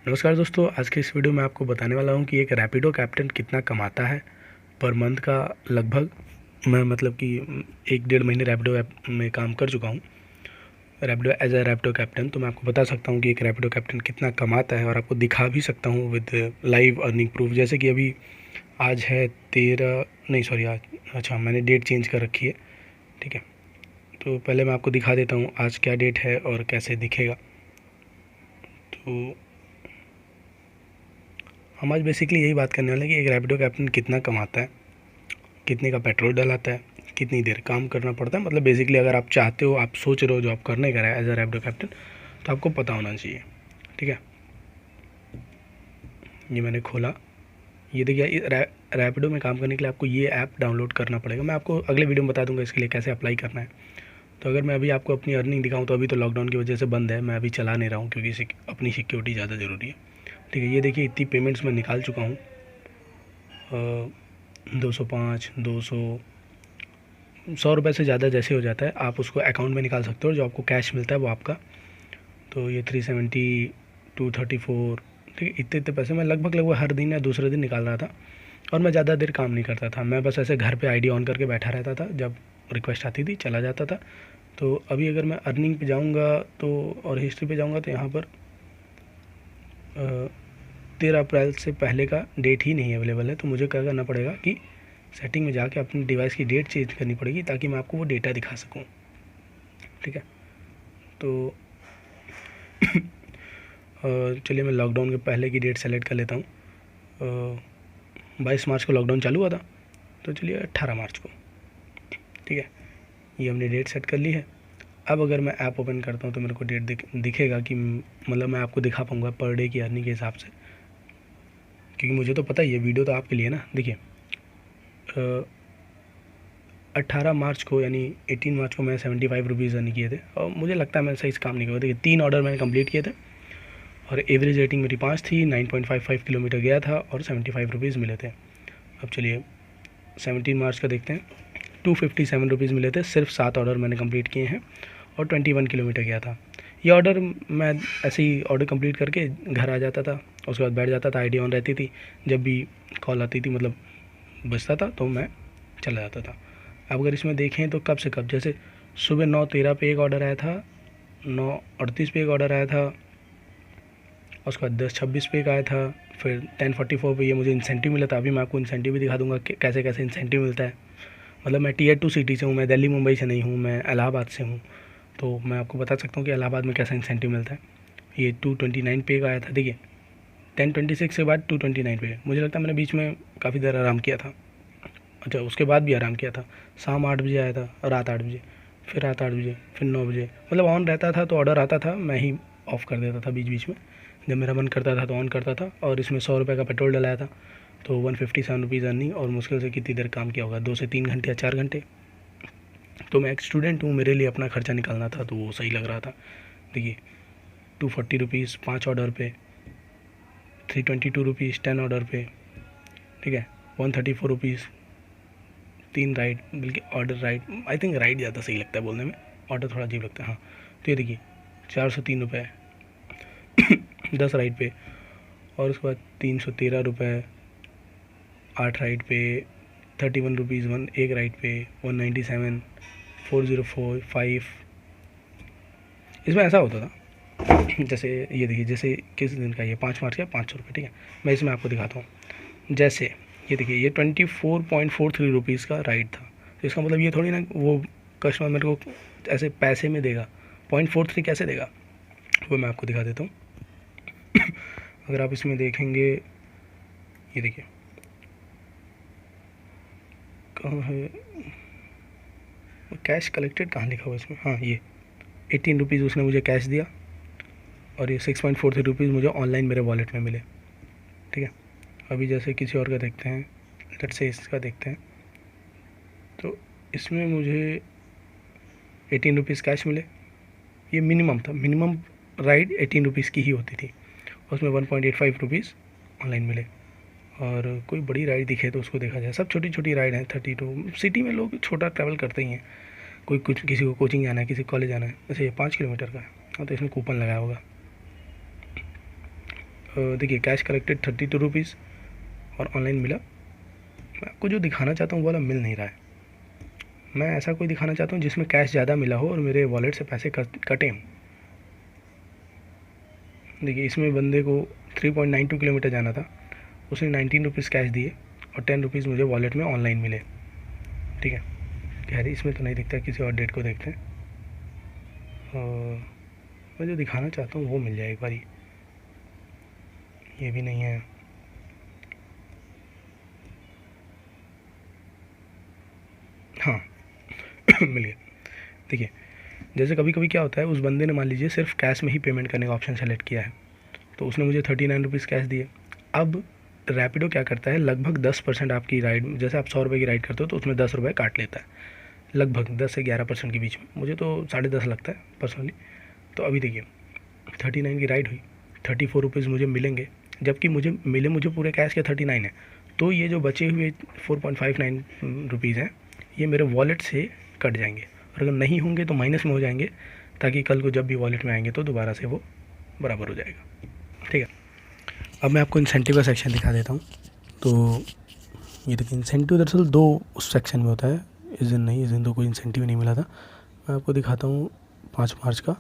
नमस्कार दोस्तों, आज के इस वीडियो में आपको बताने वाला हूं कि एक रैपिडो कैप्टन कितना कमाता है पर मंथ का। लगभग मैं मतलब कि 1 डेढ़ महीने रैपिडो ऐप में काम कर चुका हूं, Rapido as a Rapido captain. तो मैं आपको बता सकता हूं कि एक रैपिडो कैप्टन कितना कमाता है और आपको दिखा भी सकता हूं विद लाइव अर्निंग प्रूफ। जैसे कि अभी आज है 13, नहीं सॉरी आज, अच्छा मैंने डेट चेंज कर रखी है, ठीक है। तो पहले मैं आपको दिखा देता हूँ आज क्या डेट है और कैसे दिखेगा। तो हम आज बेसिकली यही बात करने वाले हैं कि एक रैपिडो कैप्टन कितना कमाता है, कितने का पेट्रोल डलाता है, कितनी देर काम करना पड़ता है। मतलब बेसिकली अगर आप चाहते हो, आप सोच रहे हो जॉब करने का है एज अ रैपिडो कैप्टन, तो आपको पता होना चाहिए, ठीक है। ये मैंने खोला, ये देखिए रैपिडो में काम करने के लिए आपको ये ऐप डाउनलोड करना पड़ेगा। मैं आपको अगले वीडियो में बता दूंगा इसके लिए कैसे अप्लाई करना है। तो अगर मैं अभी आपको अपनी अर्निंग दिखाऊं तो अभी तो लॉकडाउन की वजह से बंद है, मैं अभी चला नहीं रहा हूँ क्योंकि अपनी सिक्योरिटी ज़्यादा ज़रूरी है, ठीक है। ये देखिए इतनी पेमेंट्स मैं निकाल चुका हूँ, 205, 200, 100 रुपये से ज़्यादा जैसे हो जाता है आप उसको अकाउंट में निकाल सकते हो, जो आपको कैश मिलता है वो आपका। तो ये 370, 234, ठीक है। इतने इतने पैसे मैं लगभग हर दिन या दूसरे दिन निकाल रहा था और मैं ज़्यादा देर काम नहीं करता था। मैं बस ऐसे घर पे आईडी ऑन करके बैठा रहता था, जब रिक्वेस्ट आती थी चला जाता था। तो अभी अगर मैं अर्निंग पे जाऊँगा तो और हिस्ट्री पे जाऊँगा तो यहाँ पर 13 अप्रैल से पहले का डेट ही नहीं अवेलेबल है। तो मुझे क्या करना पड़ेगा कि सेटिंग में जाके अपनी डिवाइस की डेट चेंज करनी पड़ेगी ताकि मैं आपको वो डेटा दिखा सकूं, ठीक है। तो चलिए मैं लॉकडाउन के पहले की डेट सेलेक्ट कर लेता हूँ। 22 मार्च को लॉकडाउन चालू हुआ था, तो चलिए 18 मार्च को, ठीक है। ये हमने डेट सेट कर ली है। अब अगर मैं ऐप ओपन करता हूँ तो मेरे को डेट दिखेगा कि मतलब मैं आपको दिखा पाऊँगा पर डे की अर्निंग के हिसाब से, क्योंकि मुझे तो पता ही है, वीडियो तो आपके लिए ना। देखिए 18 मार्च को यानी 18 मार्च को मैं 75 रुपीज़ अर्न किए थे और मुझे लगता है मैं सही से काम नहीं किया। देखिए 3 ऑर्डर मैंने कंप्लीट किए थे और एवरेज रेटिंग मेरी 5 थी, 9.55 किलोमीटर गया था और 75 रुपीज़ मिले थे। अब चलिए 17 मार्च का देखते हैं, 257 रुपीज़ मिले थे। सिर्फ 7 ऑर्डर मैंने कंप्लीट किए हैं और 21 किलोमीटर गया था। ये ऑर्डर मैं ऐसे ही ऑर्डर कंप्लीट करके घर आ जाता था, उसके बाद बैठ जाता था, आईडी ऑन रहती थी, जब भी कॉल आती थी मतलब बजता था तो मैं चला जाता था। अब अगर इसमें देखें तो कब से कब, जैसे सुबह 9:13 पे एक ऑर्डर आया था, 9:38 पे एक ऑर्डर आया था, उसके बाद 10:26 पे एक आया था, फिर 10:44 पे ये मुझे इंसेंटिव मिला था। अभी मैं आपको इंसेंटिव भी दिखा दूंगा कि कैसे कैसे इंसेंटिव मिलता है। मतलब मैं Tier 2 सिटी से हूँ, मैं दिल्ली मुंबई से नहीं हूँ, मैं इलाहाबाद से हूँ, तो मैं आपको बता सकता हूँ कि इलाहाबाद में कैसा इंसेंटिव मिलता है। ये 229 पे का आया था, देखिए 10:26 के बाद 229 पे। मुझे लगता है मैंने बीच में काफ़ी देर आराम किया था, अच्छा उसके बाद भी आराम किया था। शाम 8 बजे आया था, रात 8 बजे, फिर रात 8 बजे, फिर 9 बजे, मतलब ऑन रहता था तो ऑर्डर आता था, मैं ही ऑफ़ कर देता था बीच बीच में, जब मेरा मन करता था तो ऑन करता था। और इसमें 100 रुपये का पेट्रोल डलाया था, तो 157 रुपीज़ अर्निंग। और मुश्किल से कितनी देर काम किया होगा, 2 से 3 घंटे या 4 घंटे। तो मैं एक स्टूडेंट हूँ, मेरे लिए अपना खर्चा निकालना था तो वो सही लग रहा था। देखिए 240 रुपीज़ 5 ऑर्डर पे, 322 रुपीज़ 10 ऑर्डर पे, ठीक है। 134 रुपीज़ 3 राइड, बल्कि order ride, I think ride ज़्यादा सही लगता है बोलने में, ऑर्डर थोड़ा अजीब लगता है, हाँ। तो ये देखिए 403 रुपये 10 राइड पे, और उसके बाद 313 रुपये 8 राइड पे, 31 रुपीज़ एक राइड पे, 197, 4045। इसमें ऐसा होता था जैसे ये देखिए, जैसे किस दिन का, ये 5 मार्च का 500 रुपये, ठीक है। मैं इसमें आपको दिखाता हूँ। जैसे ये देखिए ये 24.43 रुपीज़ का राइड था, तो इसका मतलब ये थोड़ी ना वो कस्टमर मेरे को ऐसे पैसे में देगा, 0.43 कैसे देगा, वो मैं आपको दिखा देता हूँ। अगर आप इसमें देखेंगे, ये देखिए कहाँ है कैश कलेक्टेड, कहाँ लिखा हुआ इसमें, हाँ ये 18 रुपीज़ उसने मुझे कैश दिया और ये 6.43 रुपीज़ मुझे ऑनलाइन मेरे वॉलेट में मिले, ठीक है। अभी जैसे किसी और का देखते हैं, लेट्स से इसका देखते हैं, तो इसमें मुझे 18 रुपीज़ कैश मिले। ये मिनिमम था, मिनिमम राइड 18 रुपीज़ की ही होती थी, उसमें 1.85 रुपीज़ ऑनलाइन मिले। और कोई बड़ी राइड दिखे तो उसको देखा जाए, सब छोटी छोटी राइड हैं। 32 सिटी में लोग छोटा ट्रैवल करते ही हैं, कोई कुछ, किसी को कोचिंग जाना है, किसी को कॉलेज जाना है। जैसे ये 5 किलोमीटर का है, हाँ, तो इसमें कूपन लगाया होगा। देखिए कैश कलेक्टेड 32 रुपीज़ और ऑनलाइन मिला। मैं आपको जो दिखाना चाहता हूँ वो वाला मिल नहीं रहा है। मैं ऐसा कोई दिखाना चाहता हूँ जिसमें कैश ज़्यादा मिला हो और मेरे वॉलेट से पैसे कटें। देखिए इसमें बंदे को 3.92 किलोमीटर जाना था, उसने 19 रुपीज़ कैश दिए और 10 रुपीज़ मुझे वॉलेट में ऑनलाइन मिले। ठीक है, खैर इसमें तो नहीं दिखता, किसी और डेट को देखते हैं। मैं जो दिखाना चाहता हूँ वो मिल जाए एक बारी। ये भी नहीं है। हाँ मिल गया। देखिए जैसे कभी कभी क्या होता है, उस बंदे ने मान लीजिए सिर्फ कैश में ही पेमेंट करने का ऑप्शन सेलेक्ट किया है, तो उसने मुझे 39 रुपीज़ कैश दिए। अब रैपिडो क्या करता है, लगभग 10% आपकी राइड, जैसे आप 100 रुपये की राइड करते हो तो उसमें 10 रुपये काट लेता है, लगभग 10 से 11% के बीच में। मुझे तो 10.5 लगता है पर्सनली। तो अभी देखिए 39 की राइड हुई, 34 रुपीज़ मुझे मिलेंगे, जबकि मुझे पूरे कैश के 39 है। तो ये जो बचे हुए 4.59 रुपीज़ हैं ये मेरे वॉलेट से कट जाएंगे, और अगर नहीं होंगे तो माइनस में हो जाएंगे, ताकि कल को जब भी वॉलेट में आएंगे तो दोबारा से वो बराबर हो जाएगा। ठीक है, अब मैं आपको इंसेंटिव का सेक्शन दिखा देता हूँ। तो ये देखिए इंसेंटिव दरअसल दो उस सेक्शन में होता है, इस दिन तो कोई इंसेंटिव नहीं मिला था। मैं आपको दिखाता हूँ 5 मार्च का।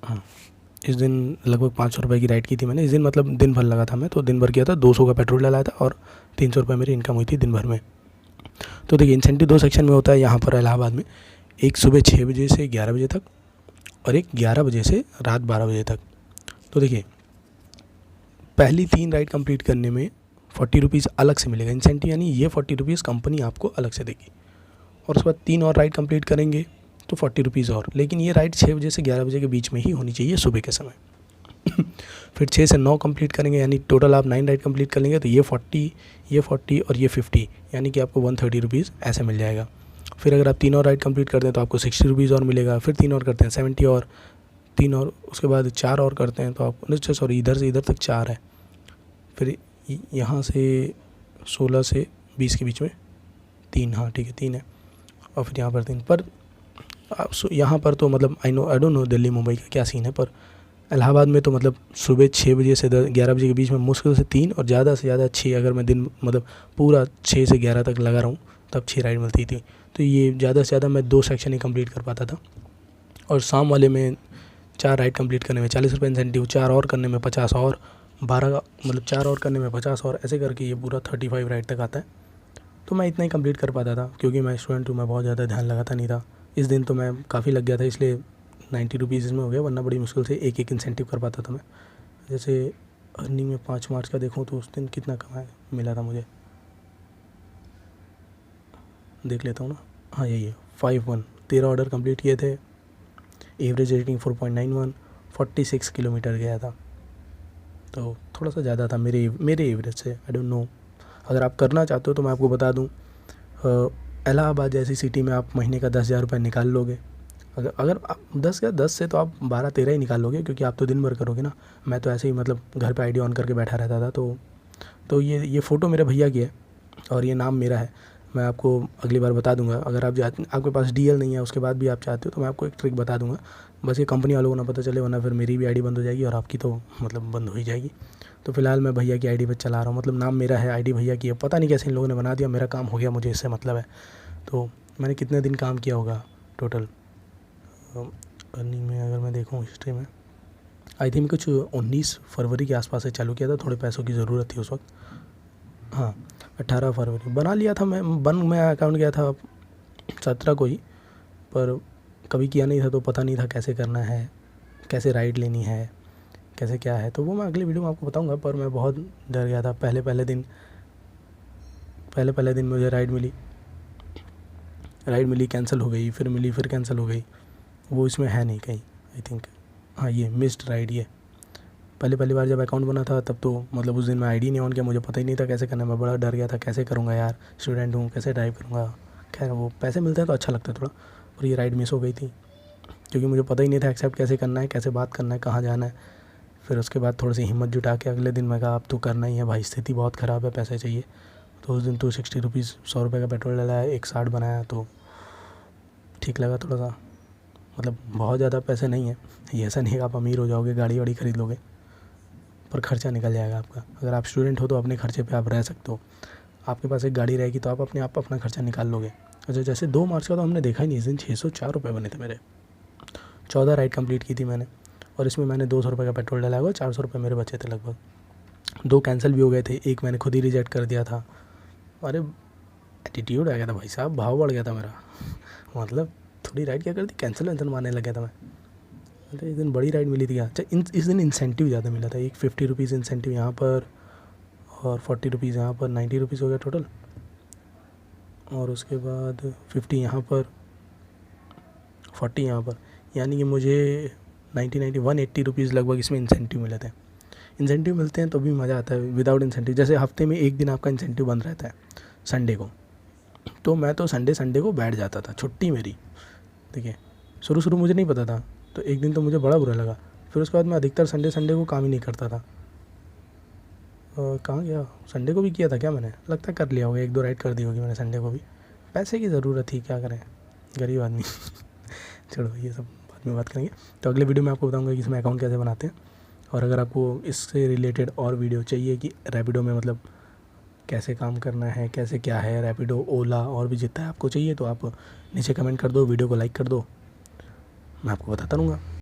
हाँ, इस दिन लगभग 500 रुपये की राइड की थी मैंने। इस दिन मतलब दिन भर लगा था, मैं तो दिन भर किया था, 200 का पेट्रोल डलाया था और 300 रुपये मेरी इनकम हुई थी दिन भर में। तो देखिए इंसेंटिव दो सेक्शन में होता है यहाँ पर इलाहाबाद में, एक सुबह 6 बजे से 11 बजे तक और एक 11 बजे से रात 12 बजे तक। तो देखिए पहली 3 राइड कंप्लीट करने में 40 रुपीज़ अलग से मिलेगा इंसेंटिव, यानी ये 40 रुपीज़ कंपनी आपको अलग से देगी। और उसके बाद 3 और राइड कंप्लीट करेंगे तो 40 रुपीज़ और, लेकिन ये राइड 6 बजे से 11 बजे के बीच में ही होनी चाहिए सुबह के समय। फिर 6 से 9 कंप्लीट करेंगे, यानी टोटल आप 9 राइड कंप्लीट कर लेंगे तो ये 40 और ये 50, यानी कि आपको 130 रुपीज़ ऐसे मिल जाएगा। फिर अगर आप 3 और राइड कंप्लीट करते हैं तो आपको 60 रुपीज़ और मिलेगा। फिर 3 और करते हैं 70 और 3 और, उसके बाद 4 और करते हैं तो आपको सॉरी इधर से इधर तक 4 है। फिर यहाँ से 16 से 20 के बीच में 3, हाँ ठीक है 3 है, और फिर यहाँ पर 3 पर। यहाँ पर तो मतलब I don't know Delhi Mumbai का क्या सीन है, पर इलाहाबाद में तो मतलब सुबह 6 बजे से 11 बजे के बीच में मुश्किल से 3 और ज़्यादा से ज़्यादा 6, अगर मैं दिन मतलब पूरा 6 से 11 तक लगा रहा हूँ तब 6 राइड मिलती थी। तो ये ज़्यादा से ज़्यादा मैं 2 सेक्शन ही कंप्लीट कर पाता था। और शाम वाले में 4 राइड कंप्लीट करने में 40 रुपये इंसेंटिव, 4 और करने में 50 और, 12 मतलब 4 और करने में 50 और, ऐसे करके ये पूरा 35 राइड तक आता है। तो मैं इतना ही कंप्लीट कर पाता था, क्योंकि मैं स्टूडेंट हूँ, मैं बहुत ज़्यादा ध्यान लगाता नहीं था। इस दिन तो मैं काफ़ी लग गया था, इसलिए 90 रुपीज़ इसमें हो गया, वरना बड़ी मुश्किल से एक इंसेंटिव कर पाता था मैं। जैसे अर्निंग में 5 मार्च का देखूँ तो उस दिन कितना कमाया मिला था मुझे, देख लेता हूँ ना। हाँ यही है 51, 13 ऑर्डर कंप्लीट किए थे, एवरेज रेटिंग 4.91, 46 किलोमीटर गया था। तो थोड़ा सा ज़्यादा था मेरे एवरेज से, आई डोंट नो। अगर आप करना चाहते हो तो मैं आपको बता दूं, इलाहाबाद जैसी सिटी में आप महीने का 10,000 रुपये निकाल लोगे। अगर आप 10 से तो आप 12-13 ही निकाल लोगे, क्योंकि आप तो दिन भर करोगे ना। मैं तो ऐसे ही मतलब घर पे आईडी ऑन करके बैठा रहता था। तो ये फ़ोटो मेरे भैया की है और ये नाम मेरा है। मैं आपको अगली बार बता दूंगा, अगर आपके पास डीएल नहीं है उसके बाद भी आप चाहते हो तो मैं आपको एक ट्रिक बता दूंगा। बस ये कंपनी वालों को ना पता चले, वरना फिर मेरी भी आईडी बंद हो जाएगी और आपकी तो मतलब बंद हो ही जाएगी। तो फिलहाल मैं भैया की आईडी पे चला रहा हूँ, मतलब नाम मेरा है, आईडी भैया की है। पता नहीं कैसे इन लोगों ने बना दिया, मेरा काम हो गया, मुझे इससे मतलब है। तो मैंने कितने दिन काम किया होगा टोटल अर्निंग में, अगर मैं देखूँ हिस्ट्री में, आई थिंक कुछ 19 फरवरी के आसपास से चालू किया था। थोड़े पैसों की ज़रूरत थी उस वक्त। हाँ 18 फरवरी बना लिया था मैं अकाउंट गया था 17 को ही, पर कभी किया नहीं था तो पता नहीं था कैसे करना है, कैसे राइड लेनी है, कैसे क्या है। तो वो मैं अगली वीडियो में आपको बताऊंगा। पर मैं बहुत डर गया था पहले दिन मुझे राइड मिली, कैंसिल हो गई, फिर मिली, फिर कैंसिल हो गई। वो इसमें है नहीं कहीं, आई थिंक। हाँ ये मिस्ड राइड, ये पहली बार जब अकाउंट बना था तब तो मतलब उस दिन मैं आईडी नहीं ऑन किया, मुझे पता ही नहीं था कैसे करना है। मैं बड़ा डर गया था, कैसे करूँगा यार, स्टूडेंट हूँ, कैसे ड्राइव करूँगा। खैर वो पैसे मिलते हैं तो अच्छा लगता है थोड़ा। और ये राइड मिस हो गई थी क्योंकि मुझे पता ही नहीं था एक्सेप्ट कैसे करना है, कैसे बात करना है, कहाँ जाना है। फिर उसके बाद थोड़ी सी हिम्मत जुटा के अगले दिन मैं कहा अब तो करना ही है भाई, स्थिति बहुत ख़राब है, पैसे चाहिए। तो उस दिन तो 60 रुपीज़ 100 रुपये का पेट्रोल डलाया, एक 60 बनाया, तो ठीक लगा थोड़ा सा। मतलब बहुत ज़्यादा पैसे नहीं है, ये ऐसा नहीं है आप अमीर हो जाओगे, गाड़ी वाड़ी ख़रीद लोगे, और ख़र्चा निकल जाएगा आपका। अगर आप स्टूडेंट हो तो अपने खर्चे पे आप रह सकते हो, आपके पास एक गाड़ी रहेगी तो आप अपने आप अपना खर्चा निकाल लोगे। अच्छा, जैसे 2 मार्च का तो हमने देखा ही नहीं, इस दिन 604 रुपये बने थे मेरे। 14 राइड कंप्लीट की थी मैंने, और इसमें मैंने 200 रुपये का पेट्रोल डाला हुआ, 400 रुपये मेरे बचे थे लगभग। 2 कैंसिल भी हो गए थे, एक मैंने खुद ही रिजेक्ट कर दिया था। अरे एटीट्यूड आ गया था भाई साहब, भाव बढ़ गया था मेरा। मतलब थोड़ी राइड क्या करती, कैंसिल वैंसिल मारने लग गया था मैं। अरे इस दिन बड़ी राइड मिली थी क्या? अच्छा, इस दिन इंसेंटिव ज़्यादा मिला था, एक 50 रुपीज़ इंसेंटिव यहाँ पर और 40 रुपीज़ यहाँ पर, 90 रुपीज़ हो गया टोटल। और उसके बाद 50 यहाँ पर, 40 यहाँ पर, यानी कि मुझे 180 रुपीज़ लगभग इसमें इंसेंटिव मिले थे। इंसेंटिव मिलते हैं तो भी मज़ा आता है, विदाउट इंसेंटिव जैसे हफ्ते में एक दिन आपका इंसेंटिव बंद रहता है संडे को, तो मैं तो संडे को बैठ जाता था, छुट्टी मेरी। ठीक है, शुरू मुझे नहीं पता था, तो एक दिन तो मुझे बड़ा बुरा लगा। फिर उसके बाद मैं अधिकतर संडे को काम ही नहीं करता था। कहाँ गया, संडे को भी किया था क्या मैंने, लगता है कर लिया होगा, 1-2 राइड कर दी होगी मैंने संडे को भी। पैसे की ज़रूरत थी, क्या करें, गरीब आदमी। चलो ये सब बाद में बात करेंगे। तो अगले वीडियो में आपको बताऊंगा कि इसमें अकाउंट कैसे बनाते हैं। और अगर आपको इससे रिलेटेड और वीडियो चाहिए कि रैपिडो में मतलब कैसे काम करना है, कैसे क्या है रैपिडो, ओला और भी जितना है आपको चाहिए, तो आप नीचे कमेंट कर दो, वीडियो को लाइक कर दो, मैं आपको बताता रहूँगा।